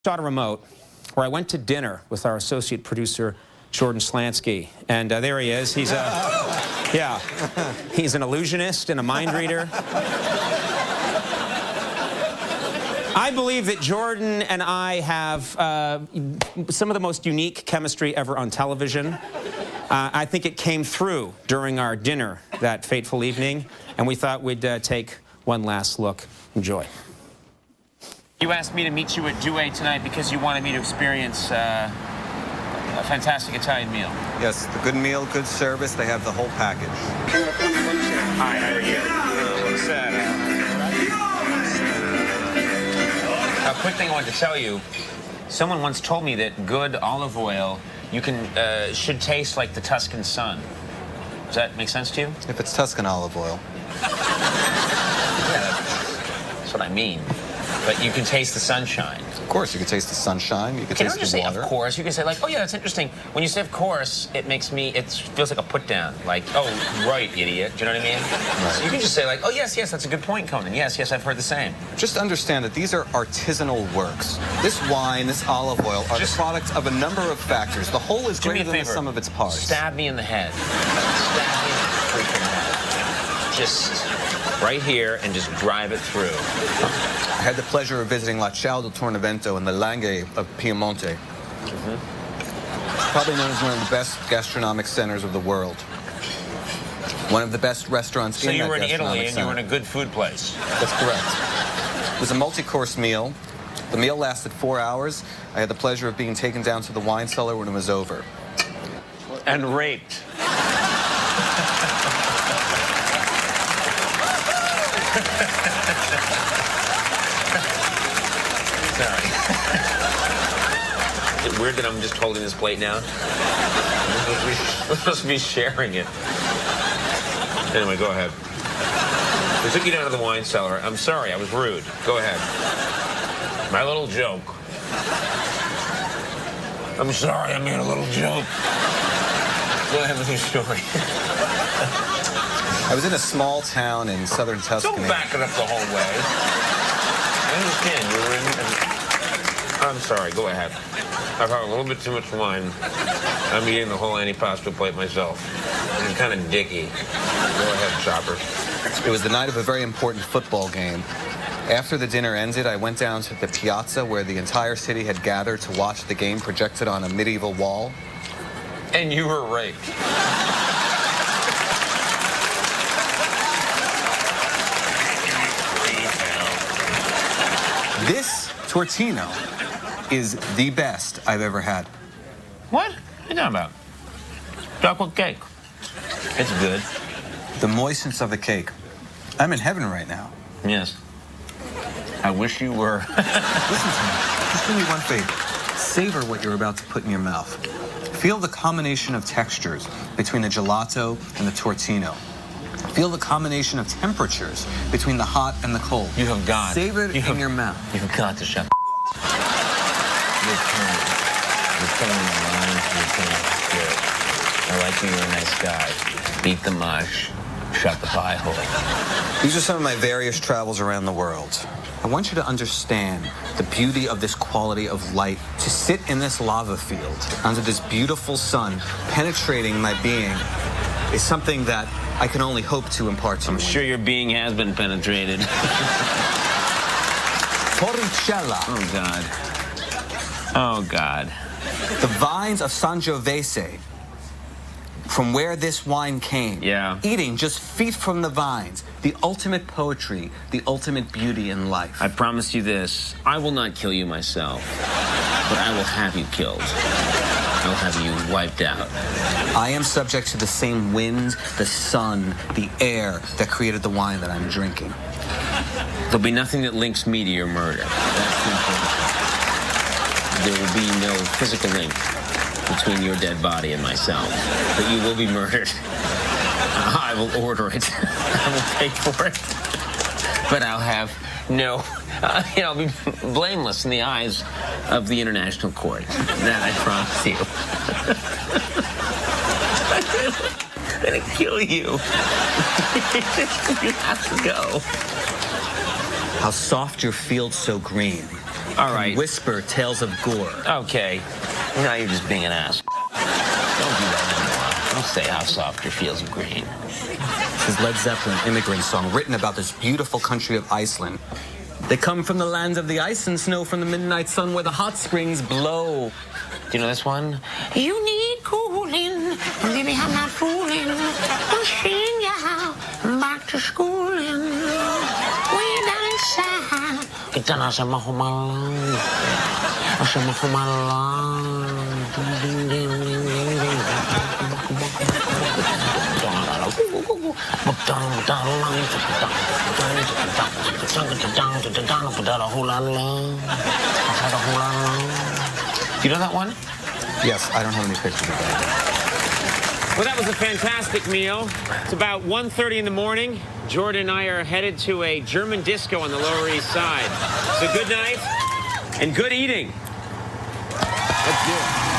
Shot a remote where I went to dinner with our associate producer, Jordan Slansky. And there he is. He's he's an illusionist and a mind reader. I believe that Jordan and I have some of the most unique chemistry ever on television. I think it came through during our dinner that fateful evening, and we thought we'd take one last look. Enjoy. You asked me to meet you at Douai tonight because you wanted me to experience a fantastic Italian meal. Yes, the good meal, good service, they have the whole package. Hi, how are you? What's that? A quick thing I wanted to tell you. Someone once told me that good olive oil should taste like the Tuscan sun. Does that make sense to you? If it's Tuscan olive oil. Yeah, that's what I mean. But you can taste the sunshine. Of course, you can taste the sunshine. You can taste the water. Say, of course. You can say, like, oh, yeah, that's interesting. When you say, of course, it feels like a put down. Like, oh, right, idiot. Do you know what I mean? Right. So you can just say, like, oh, yes, that's a good point, Conan. Yes, I've heard the same. Just understand that these are artisanal works. This wine, this olive oil are the product of a number of factors. The whole is greater than the sum of its parts. Stab me in the head. Stab me in the freaking head. Just right here and just drive it through. I had the pleasure of visiting La Ciao del Tornavento in the Langhe of Piemonte. Probably known as one of the best gastronomic centers of the world. One of the best restaurants in that gastronomic center. So you were in Italy and you were in a good food place. That's correct. It was a multi-course meal. The meal lasted 4 hours. I had the pleasure of being taken down to the wine cellar when it was over. And raped. Sorry. Is it weird that I'm just holding this plate now? We're supposed to be sharing it. Anyway, go ahead. We took you down to the wine cellar. I'm sorry, I was rude. Go ahead. My little joke. I'm sorry, I made a little joke. Go ahead with your story. I was in a small town in southern Tuscany. Don't back it up the whole way. I understand. You were in... I'm sorry. Go ahead. I've had a little bit too much wine. I'm eating the whole antipasto plate myself. I'm kind of dicky. Go ahead, Chopper. It was the night of a very important football game. After the dinner ended, I went down to the piazza where the entire city had gathered to watch the game projected on a medieval wall. And you were raped. This tortino is the best I've ever had. What? What are you talking about? Chocolate cake. It's good. The moistness of the cake. I'm in heaven right now. Yes. I wish you were. Listen to me. Just do me one favor. Savor what you're about to put in your mouth. Feel the combination of textures between the gelato and the tortino. Feel the combination of temperatures between the hot and the cold. You have got. Savor it in your mouth. You've got to shut You're killing the line. You're killing the spirit. I like you. You're a nice guy. Beat the mush. Shut the pie hole. These are some of my various travels around the world. I want you to understand the beauty of this quality of light. To sit in this lava field under this beautiful sun penetrating my being is something that I can only hope to impart to you. I'm sure your being has been penetrated. Torricella. Oh, God. Oh, God. The vines of Sangiovese, from where this wine came. Yeah. Eating just feet from the vines. The ultimate poetry, the ultimate beauty in life. I promise you this. I will not kill you myself, but I will have you killed. I will have you wiped out. I am subject to the same wind, the sun, the air that created the wine that I'm drinking. There'll be nothing that links me to your murder. That's important. There will be no physical link between your dead body and myself. But you will be murdered. I will order it. I will pay for it. But I'll have no... I'll be blameless in the eyes of the International Court. That I promise you. I'm gonna kill you. You have to go. How soft your field so green. All right. Whisper tales of gore. Okay. Now you're just being an ass. Don't do that anymore. Don't say how soft your fields of green. This is Led Zeppelin immigrant song written about this beautiful country of Iceland. They come from the lands of the ice and snow, from the midnight sun where the hot springs blow. Do you know this one? You need cooling, baby, I'm not fooling. Pushing you back to schooling. Way down inside. Get down, I said, my whole life. I said, my whole life. Ding, ding, ding, ding, ding, ding. Do you know that one? Yes, I don't have any pictures of that. Well, that was a fantastic meal. It's about 1:30 in the morning. Jordan and I are headed to a German disco on the Lower East Side. So good night and good eating. Let's do it.